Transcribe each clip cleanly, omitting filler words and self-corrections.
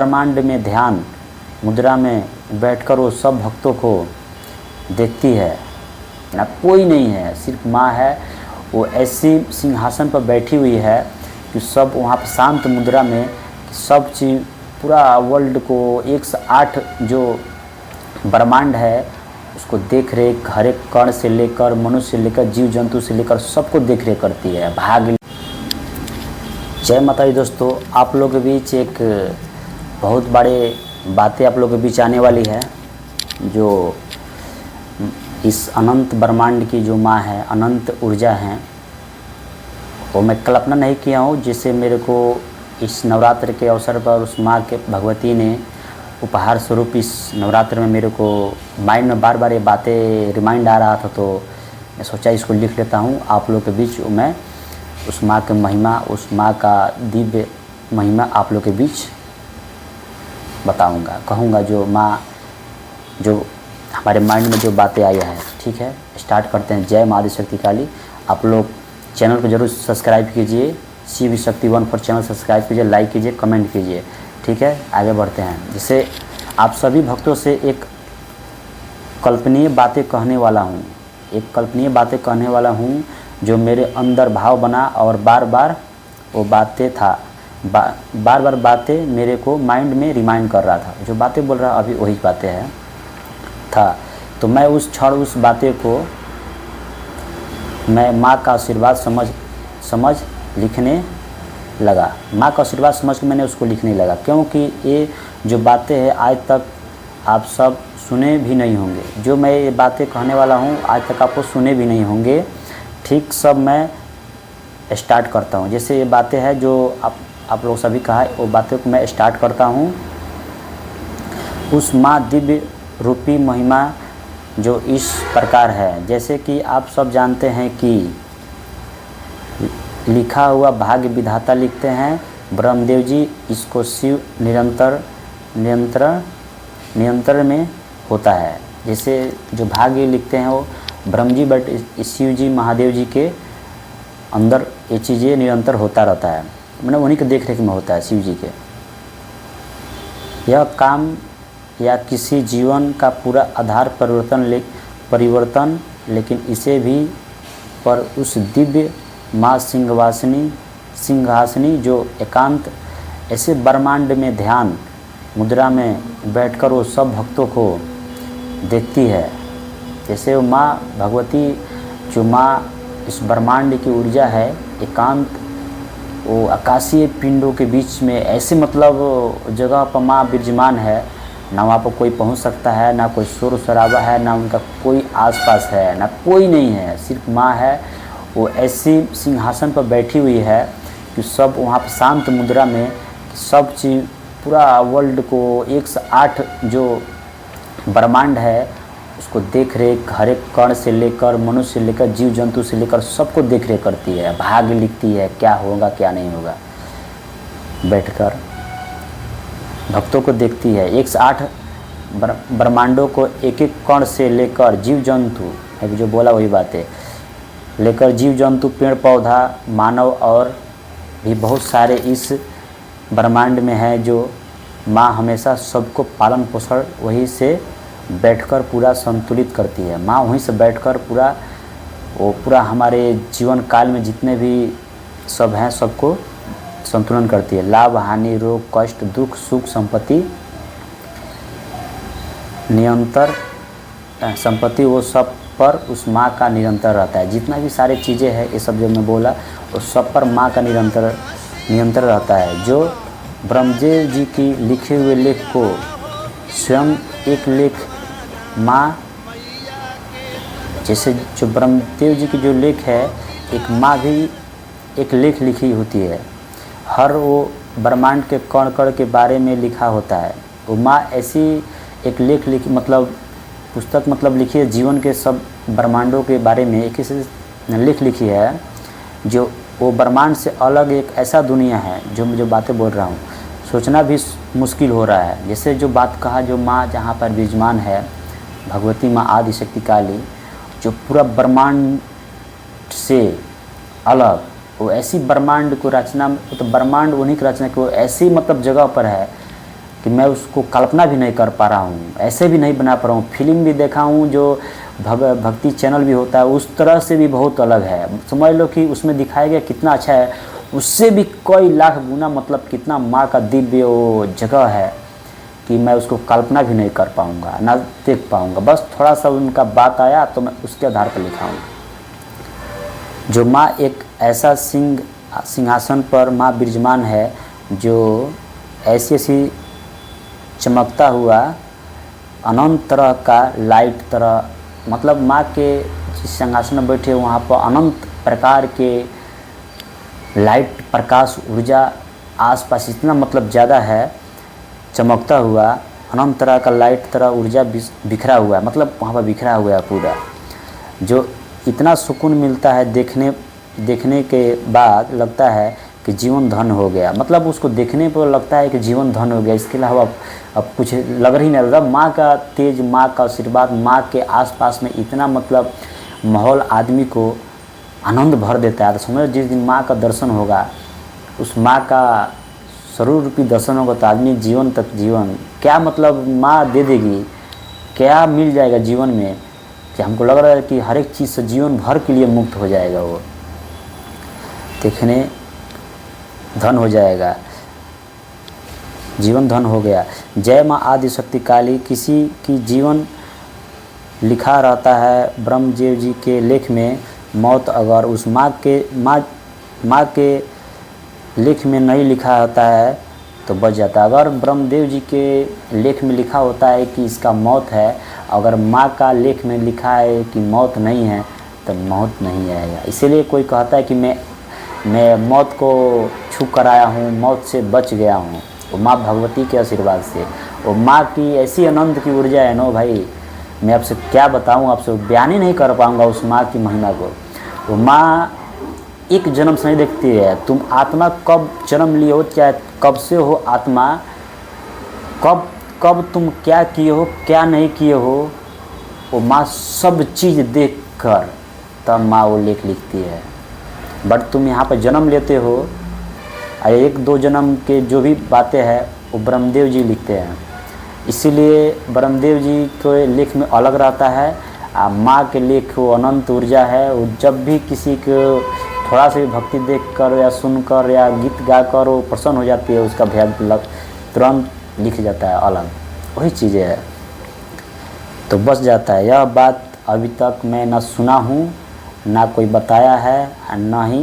ब्रह्मांड में ध्यान मुद्रा में बैठकर वो सब भक्तों को देखती है ना, कोई नहीं है, सिर्फ माँ है। वो ऐसी सिंहासन पर बैठी हुई है कि सब वहाँ पर शांत मुद्रा में सब चीज़ पूरा वर्ल्ड को 108 जो ब्रह्मांड है उसको देख रेख, हर एक कण से लेकर मनुष्य से लेकर जीव जंतु से लेकर सबको देख रेख करती है। भाग। जय माता दी दोस्तों, आप लोगों के बीच एक बहुत बड़े बातें आप लोगों के बीच आने वाली है। जो इस अनंत ब्रह्मांड की जो माँ है, अनंत ऊर्जा है, वो मैं कल्पना नहीं किया हूँ। जिससे मेरे को इस नवरात्र के अवसर पर उस माँ के भगवती ने उपहार स्वरूप इस नवरात्र में मेरे को माइंड में बार बार ये बातें रिमाइंड आ रहा था, तो मैं सोचा इसको लिख लेता हूँ। आप लोग के बीच मैं उस माँ की महिमा, उस माँ का दिव्य महिमा आप लोग के बीच बताऊँगा, कहूँगा। जो माँ जो हमारे माइंड में जो बातें आई है। ठीक है, स्टार्ट करते हैं। जय माँ आदिशक्ति काली। आप लोग चैनल को जरूर सब्सक्राइब कीजिए, शिव शक्ति 1 पर चैनल सब्सक्राइब कीजिए, लाइक कीजिए, कमेंट कीजिए। ठीक है, आगे बढ़ते हैं। जिससे आप सभी भक्तों से एक कल्पनीय बातें कहने वाला हूँ, एक कल्पनीय बातें कहने वाला हूँ जो मेरे अंदर भाव बना और बार बार वो बातें था, बार बार बातें मेरे को माइंड में रिमाइंड कर रहा था। जो बातें बोल रहा अभी वही बातें हैं था। तो मैं उस क्षण उस बातें को मैं माँ का आशीर्वाद समझ लिखने लगा। माँ का आशीर्वाद समझ के मैंने उसको लिखने लगा, क्योंकि ये जो बातें हैं आज तक आप सब सुने भी नहीं होंगे। जो मैं ये बातें कहने वाला हूँ आज तक आपको सुने भी नहीं होंगे। ठीक, सब मैं स्टार्ट करता हूँ। जैसे ये बातें हैं जो आप लोग सभी कहा है, वो बातें को मैं स्टार्ट करता हूँ। उस माँ दिव्य रूपी महिमा जो इस प्रकार है। जैसे कि आप सब जानते हैं कि लिखा हुआ भाग्य विधाता लिखते हैं ब्रह्मदेव जी, इसको शिव नियंत्रण में होता है। जैसे जो भाग्य लिखते हैं वो ब्रह्म जी, बट शिव जी महादेव जी के अंदर ये चीज़ें निरंतर होता रहता है, मतलब उन्हीं के देख रेख में होता है शिव जी के। यह काम या किसी जीवन का पूरा आधार परिवर्तन लेकिन इसे भी पर उस दिव्य माँ सिंहासनी जो एकांत ऐसे ब्रह्मांड में ध्यान मुद्रा में बैठकर वो सब भक्तों को देखती है। जैसे वो माँ भगवती, जो माँ इस ब्रह्मांड की ऊर्जा है, एकांत वो आकाशीय पिंडों के बीच में ऐसे मतलब जगह पर माँ विराजमान है। ना वहाँ पर कोई पहुँच सकता है, ना कोई शोर शराबा है, ना उनका कोई आसपास है, ना कोई नहीं है, सिर्फ माँ है। वो ऐसी सिंहासन पर बैठी हुई है कि सब वहाँ पर शांत मुद्रा में सब चीज़ पूरा वर्ल्ड को 108 जो ब्रह्मांड है उसको देख रेख, हर एक कण से लेकर मनुष्य से लेकर जीव जंतु से लेकर सबको देख रेख करती है। भाग्य लिखती है, क्या होगा क्या नहीं होगा, बैठकर भक्तों को देखती है। 108 ब्रह्मांडों को एक एक कण से लेकर जीव जंतु, अभी जो बोला वही बात है, लेकर जीव जंतु, पेड़ पौधा, मानव और भी बहुत सारे इस ब्रह्मांड में है। जो माँ हमेशा सबको पालन पोषण वहीं से बैठकर पूरा संतुलित करती है। माँ वहीं से बैठकर पूरा हमारे जीवन काल में जितने भी सब हैं सबको संतुलन करती है। लाभ हानि, रोग कष्ट, दुख सुख, संपत्ति वो सब पर उस माँ का निरंतर रहता है। जितना भी सारे चीज़ें हैं ये सब जो मैं बोला वो सब पर माँ का निरंतर रहता है। जो ब्रह्मदेव जी की लिखे हुए लेख को स्वयं एक लेख माँ, जैसे जो ब्रह्मदेव जी की जो लेख है एक माँ भी एक लेख लिखी होती है। हर वो ब्रह्मांड के कण कण के बारे में लिखा होता है। वो माँ ऐसी एक लेख लिखी, मतलब पुस्तक मतलब लिखी है जीवन के सब ब्रह्मांडों के बारे में एक ऐसे लेख लिखी है जो वो ब्रह्मांड से अलग एक ऐसा दुनिया है। जो बातें बोल रहा हूँ सोचना भी मुश्किल हो रहा है। जैसे जो बात कहा, जो माँ जहाँ पर विराजमान है भगवती माँ आदिशक्ति काली, जो पूरा ब्रह्मांड से अलग वो ऐसी ब्रह्मांड को रचना, तो ब्रह्मांड उन्हीं की रचना की वो ऐसी मतलब जगह पर है कि मैं उसको कल्पना भी नहीं कर पा रहा हूँ, ऐसे भी नहीं बना पा रहा हूँ। फिल्म भी देखा हूँ जो भक्ति चैनल भी होता है, उस तरह से भी बहुत अलग है। समझ लो कि उसमें दिखाया गया कितना अच्छा है, उससे भी कई लाख गुना मतलब कितना माँ का दिव्य वो जगह है कि मैं उसको कल्पना भी नहीं कर पाऊँगा, ना देख पाऊँगा। बस थोड़ा सा उनका बात आया तो मैं उसके आधार पर लिखा हूँ। जो माँ एक ऐसा सिंहासन पर माँ विराजमान है जो ऐसी ऐसी चमकता हुआ अनंत तरह का लाइट तरह, मतलब माँ के जिस सिंहासन में बैठे वहाँ पर अनंत प्रकार के लाइट प्रकाश ऊर्जा आसपास इतना मतलब ज़्यादा है, चमकता हुआ अनंत तरह का लाइट तरह ऊर्जा बिखरा हुआ है, मतलब वहाँ पर बिखरा हुआ है पूरा, जो इतना सुकून मिलता है देखने के बाद लगता है कि जीवन धन हो गया। मतलब उसको देखने पर लगता है कि जीवन धन हो गया, इसके अलावा अब कुछ लग ही नहीं रहा। माँ का तेज, माँ का आशीर्वाद, माँ के आसपास में इतना मतलब माहौल आदमी को आनंद भर देता है। तो समझो जिस दिन माँ का दर्शन होगा, उस माँ का स्वरूप रूपी दर्शन होगा तो आदमी जीवन तक जीवन क्या मतलब माँ दे देगी, क्या मिल जाएगा जीवन में कि हमको लग रहा है कि हर एक चीज़ से जीवन भर के लिए मुक्त हो जाएगा, वो देखने धन हो जाएगा, जीवन धन हो गया। जय माँ आदि शक्ति काली। किसी की जीवन लिखा रहता है ब्रह्मदेव जी के लेख में, मौत अगर उस माँ के लेख में नहीं लिखा होता है तो बच जाता है। अगर ब्रह्मदेव जी के लेख में लिखा होता है कि इसका मौत है, अगर माँ का लेख में लिखा है कि मौत नहीं है तो मौत नहीं आएगा। इसीलिए कोई कहता है कि मैं मौत को छू कर आया हूँ, मौत से बच गया हूँ, वो माँ भगवती के आशीर्वाद से। वो माँ की ऐसी आनंद की ऊर्जा है ना भाई, मैं आपसे क्या बताऊँ, आपसे बयान ही नहीं कर पाऊँगा उस माँ की महिमा को। वो माँ एक जन्म से नहीं देखती है, तुम आत्मा कब जन्म लिए हो, चाहे कब से हो आत्मा, कब तुम क्या किए हो क्या नहीं किए हो, वो माँ सब चीज़ देख कर तब माँ वो लेख लिखती है। बट तुम यहाँ पर जन्म लेते हो, एक दो जन्म के जो भी बातें हैं वो ब्रह्मदेव जी लिखते हैं, इसीलिए ब्रह्मदेव जी के लेख में अलग रहता है। माँ के लेख वो अनंत ऊर्जा है। वो जब भी किसी को थोड़ा सा भी भक्ति देखकर या सुनकर या गीत गाकर वो प्रसन्न हो जाती है, उसका भेद तुरंत लिख जाता है अलग, वही चीज़ें है तो बस जाता है। यह बात अभी तक मैं ना सुना हूँ, ना कोई बताया है, ना ही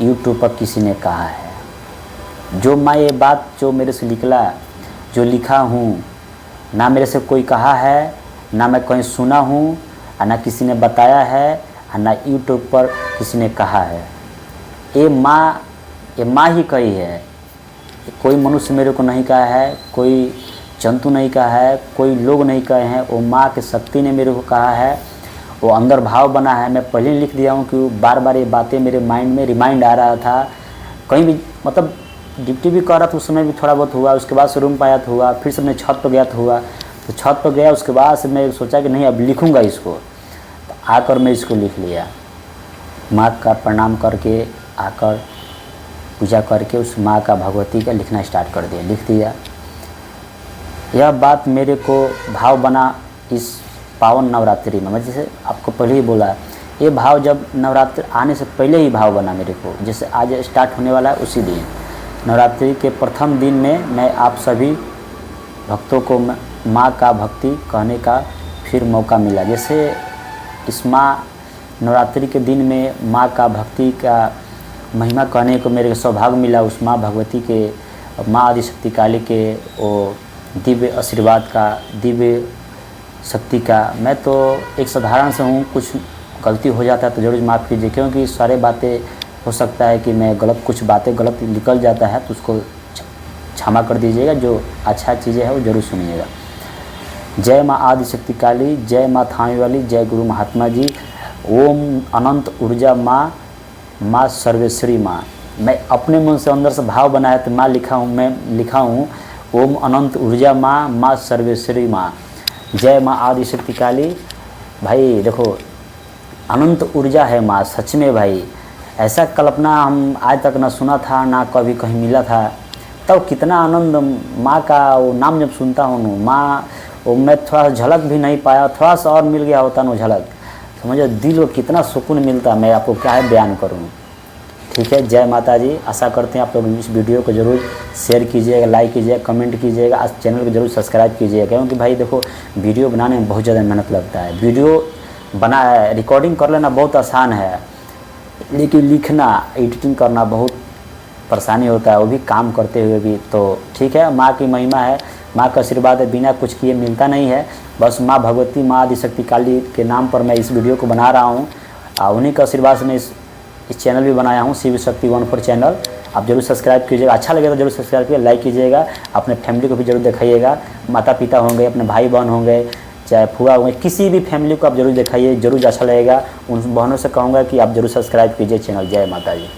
यूट्यूब पर किसी ने कहा है। जो मैं ये बात जो मेरे से जो लिखा हूँ, ना मेरे से कोई कहा है, ना मैं कहीं सुना हूँ, ना किसी ने बताया है, ना यूट्यूब पर किसी ने कहा है। ये माँ ही कही है, कोई मनुष्य मेरे को नहीं कहा है, कोई जंतु नहीं कहा है, कोई लोग नहीं कहे हैं, वो माँ की शक्ति ने मेरे को कहा है। वो अंदर भाव बना है। मैं पहले लिख दिया हूँ कि बार बार ये बातें मेरे माइंड में रिमाइंड आ रहा था, कहीं भी मतलब ड्यूटी भी कर रहा था उस समय भी थोड़ा बहुत हुआ, उसके बाद से रूम पाया तो हुआ, फिर से मैं छत पर गया तो हुआ, तो छत पर गया उसके बाद से मैं सोचा कि नहीं अब लिखूँगा इसको, तो आकर मैं इसको लिख लिया। माँ का प्रणाम करके आकर पूजा करके उस माँ का भगवती का लिखना स्टार्ट कर दिया, लिख दिया। यह बात मेरे को भाव बना इस पावन नवरात्रि में। मैं जैसे आपको पहले ही बोला, ये भाव जब नवरात्रि आने से पहले ही भाव बना मेरे को, जैसे आज स्टार्ट होने वाला है उसी दिन नवरात्रि के प्रथम दिन में मैं आप सभी भक्तों को माँ का भक्ति कहने का फिर मौका मिला। जैसे इस माँ नवरात्रि के दिन में माँ का भक्ति का महिमा कहने को मेरे को सौभाग्य मिला, उस माँ भगवती के, माँ आदिशक्ति काली के वो दिव्य आशीर्वाद का, दिव्य शक्ति का। मैं तो एक साधारण से हूँ, कुछ गलती हो जाता है तो ज़रूर माफ़ कीजिए, क्योंकि सारे बातें हो सकता है कि मैं कुछ बातें गलत निकल जाता है तो उसको क्षमा कर दीजिएगा। जो अच्छा चीज़ें है वो ज़रूर सुनिएगा। जय माँ आदिशक्ति काली, जय माँ थामे वाली, जय गुरु महात्मा जी। ओम अनंत ऊर्जा माँ, माँ सर्वेश्वरी माँ। मैं अपने मन से अंदर से भाव बनाया तो माँ लिखा हूँ, मैं लिखा हूँ ओम अनंत ऊर्जा माँ, माँ सर्वेश्वरी माँ, जय माँ आदिशक्ति काली। भाई देखो अनंत ऊर्जा है माँ, सच में भाई ऐसा कल्पना हम आज तक ना सुना था, ना कभी कहीं मिला था। तब कितना आनंद माँ का वो नाम जब सुनता हूँ माँ, वो मैं थोड़ा झलक भी नहीं पाया, थोड़ा सा और मिल गया होता ना झलक, समझो दिल को कितना सुकून मिलता, मैं आपको क्या है बयान करूँ। ठीक है, जय माता जी। आशा करते हैं आप लोग इस वीडियो को ज़रूर शेयर कीजिएगा, लाइक कीजिएगा, कमेंट कीजिएगा, आज चैनल को ज़रूर सब्सक्राइब कीजिएगा, क्योंकि भाई देखो वीडियो बनाने में बहुत ज़्यादा मेहनत लगता है। वीडियो रिकॉर्डिंग कर लेना बहुत आसान है, लेकिन लिखना एडिटिंग करना बहुत परेशानी होता है, वो भी काम करते हुए भी। तो ठीक है, माँ की महिमा है, माँ का आशीर्वाद है, बिना कुछ किए मिलता नहीं है। बस माँ भगवती, माँ आदिशक्ति काली के नाम पर मैं इस वीडियो को बना रहा हूँ, उन्हीं का आशीर्वाद से मैं इस चैनल भी बनाया हूँ, शिव शक्ति 14 चैनल। आप जरूर सब्सक्राइब कीजिएगा, अच्छा लगेगा तो जरूर सब्सक्राइब कीजिएगा, लाइक कीजिएगा, अपने फैमिली को भी जरूर दिखाइएगा, माता पिता होंगे, अपने भाई बहन होंगे, चाहे फुआ होंगे, किसी भी फैमिली को आप जरूर दिखाइए, जरूर अच्छा लगेगा। उन बहनों से कहूँगा कि आप जरूर सब्सक्राइब कीजिए चैनल। जय माता जी।